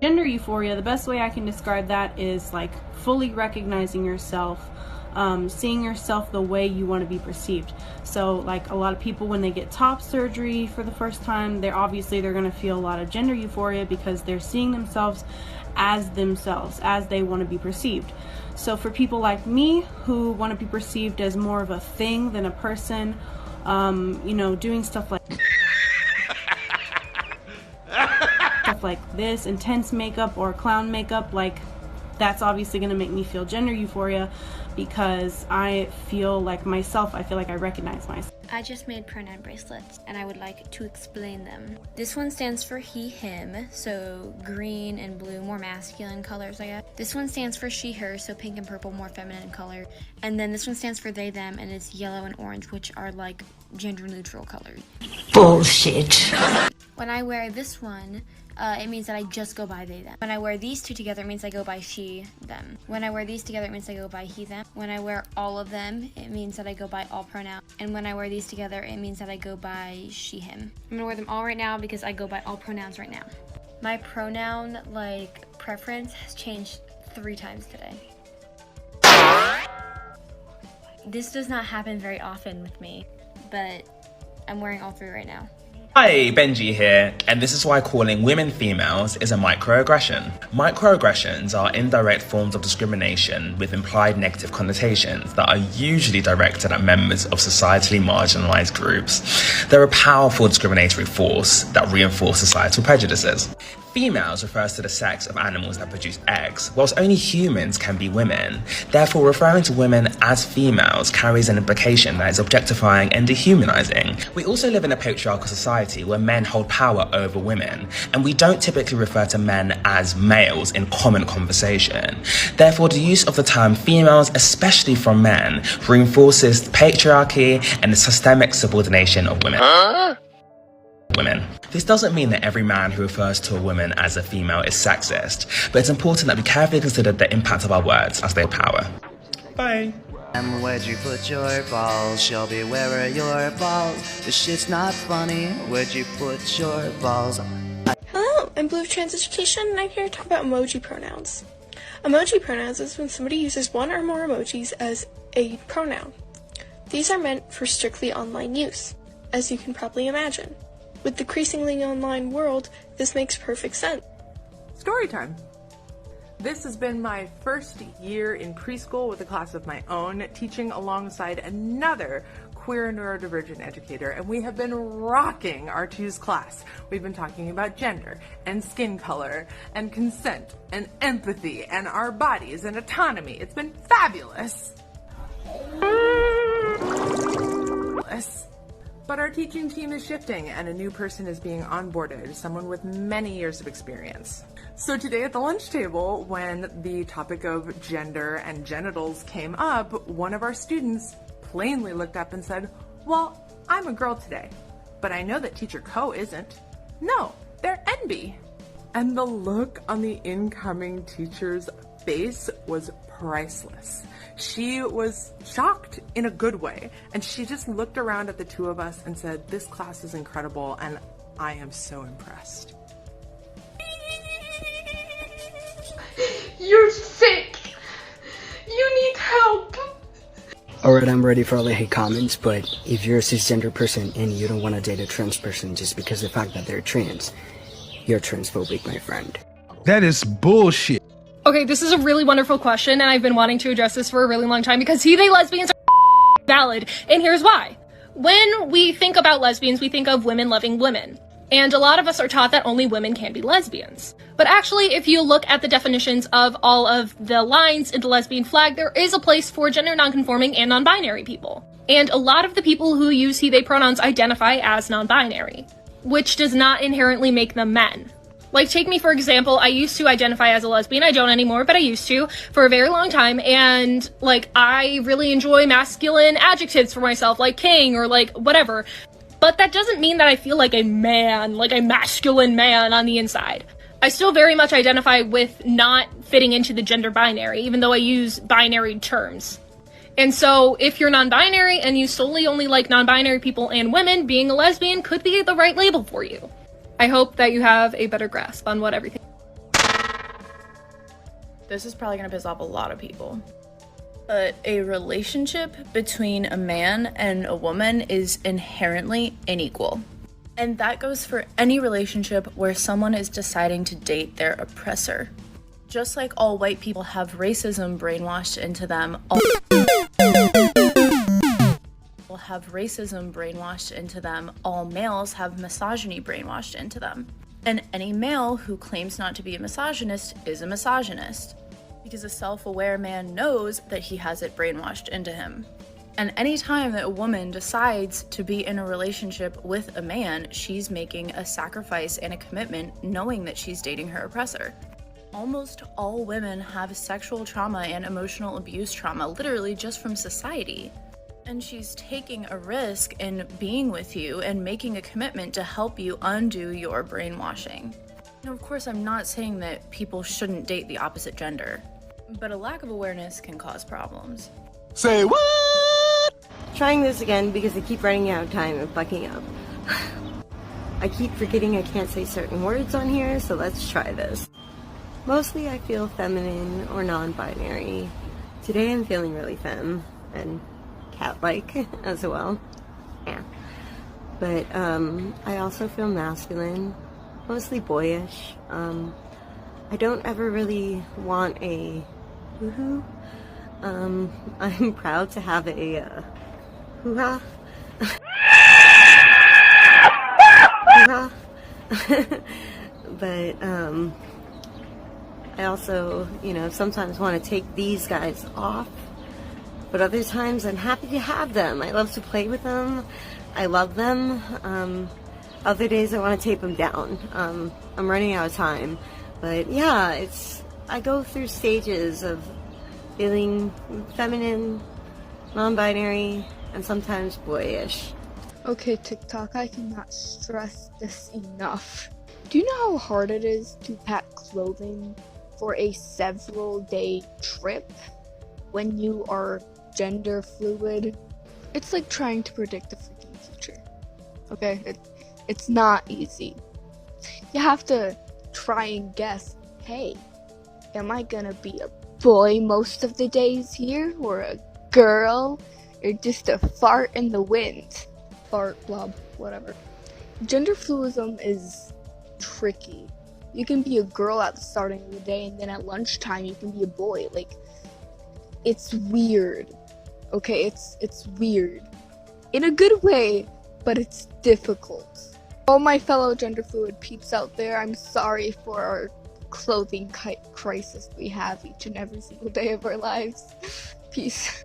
Gender euphoria, the best way I can describe that is like fully recognizing yourself, seeing yourself the way you want to be perceived. So like a lot of people, when they get top surgery for the first time, they're going to feel a lot of gender euphoria because they're seeing themselves, as they want to be perceived. So for people like me who want to be perceived as more of a thing than a person, doing stuff like this, intense makeup or clown makeup, like that's obviously going to make me feel gender euphoria because I feel like myself, I feel like I recognize myself. I just made pronoun bracelets and I would like to explain them. This one stands for he, him, so green and blue, more masculine colors, I guess. This one stands for she, her, so pink and purple, more feminine color. And then this one stands for they, them, and it's yellow and orange, which are like gender neutral colors. Bullshit. When I wear this one, it means that I just go by they, them. When I wear these two together, it means I go by she, them. When I wear these together, it means I go by he, them. When I wear all of them, it means that I go by all pronouns. And when I wear these together, it means that I go by she, him. I'm gonna wear them all right now because I go by all pronouns right now. My pronoun, preference has changed 3 times today. This does not happen very often with me, but I'm wearing all 3 right now. Hi, Benji here, and this is why calling women females is a microaggression. Microaggressions are indirect forms of discrimination with implied negative connotations that are usually directed at members of societally marginalized groups. They're a powerful discriminatory force that reinforce societal prejudices. Females refers to the sex of animals that produce eggs, whilst only humans can be women. Therefore, referring to women as females carries an implication that is objectifying and dehumanizing. We also live in a patriarchal society where men hold power over women, and we don't typically refer to men as males in common conversation. Therefore, the use of the term females, especially from men, reinforces patriarchy and the systemic subordination of women. This doesn't mean that every man who refers to a woman as a female is sexist, but it's important that we carefully consider the impact of our words as they have power. Bye. Where'd you put your balls? Shelby, where are your balls? This shit's not funny. Where'd you put your balls? Hello, I'm Blue of Trans Education, and I'm here to talk about emoji pronouns. Emoji pronouns is when somebody uses one or more emojis as a pronoun. These are meant for strictly online use, as you can probably imagine. With the increasingly online world, this makes perfect sense. Story time. This has been my first year in preschool with a class of my own, teaching alongside another queer neurodivergent educator, and we have been rocking our Tuesday class. We've been talking about gender and skin color and consent and empathy and our bodies and autonomy. It's been fabulous. But our teaching team is shifting and a new person is being onboarded, someone with many years of experience. So today at the lunch table, when the topic of gender and genitals came up, one of our students plainly looked up and said, "Well, I'm a girl today, but I know that teacher Co isn't. No, they're NB." And the look on the incoming teacher's face was priceless. She was shocked in a good way, and she just looked around at the two of us and said, "This class is incredible, and I am so impressed." You're sick! You need help! Alright, I'm ready for all the hate comments, but if you're a cisgender person and you don't want to date a trans person just because of the fact that they're trans, you're transphobic, my friend. That is bullshit. Okay, this is a really wonderful question, and I've been wanting to address this for a really long time because they lesbians are valid, and here's why. When we think about lesbians, we think of women loving women. And a lot of us are taught that only women can be lesbians. But actually, if you look at the definitions of all of the lines in the lesbian flag, there is a place for gender nonconforming and non-binary people. And a lot of the people who use he, they pronouns identify as non-binary, which does not inherently make them men. Like, take me for example, I used to identify as a lesbian. I don't anymore, but I used to for a very long time. And, I really enjoy masculine adjectives for myself, like king or, whatever. But that doesn't mean that I feel like a man, like a masculine man on the inside. I still very much identify with not fitting into the gender binary, even though I use binary terms. And so, if you're non-binary and you solely only like non-binary people and women, being a lesbian could be the right label for you. I hope that you have a better grasp on what everything This is probably gonna piss off a lot of people. But a relationship between a man and a woman is inherently unequal. And that goes for any relationship where someone is deciding to date their oppressor. Just like all white people have racism brainwashed into them, all males have misogyny brainwashed into them. And any male who claims not to be a misogynist is a misogynist, because a self-aware man knows that he has it brainwashed into him. And any time that a woman decides to be in a relationship with a man, she's making a sacrifice and a commitment knowing that she's dating her oppressor. Almost all women have sexual trauma and emotional abuse trauma, literally just from society. And she's taking a risk in being with you and making a commitment to help you undo your brainwashing. Now, of course, I'm not saying that people shouldn't date the opposite gender, but a lack of awareness can cause problems. Say what? Trying this again because I keep running out of time and fucking up. I keep forgetting I can't say certain words on here, so let's try this. Mostly I feel feminine or non-binary. Today I'm feeling really femme and cat-like as well. Yeah. But I also feel masculine, mostly boyish. I don't ever really want a woohoo. I'm proud to have a hoo-ha. Hoo-ha. But I also, sometimes want to take these guys off, but other times I'm happy to have them. I love to play with them. I love them. Other days I want to tape them down. I'm running out of time, but yeah, I go through stages of feeling feminine, non-binary, and sometimes boyish. Okay, TikTok, I cannot stress this enough. Do you know how hard it is to pack clothing for a several day trip when you are gender fluid? It's like trying to predict the freaking future. Okay, it's not easy. You have to try and guess, hey, am I gonna be a boy most of the days here, or a girl, or just a fart in the wind? Fart, blob, whatever. Gender fluidism is tricky. You can be a girl at the starting of the day, and then at lunchtime you can be a boy. Like, it's weird. Okay, it's weird. In a good way, but it's difficult. All my fellow gender fluid peeps out there, I'm sorry for our clothing crisis we have each and every single day of our lives. Peace.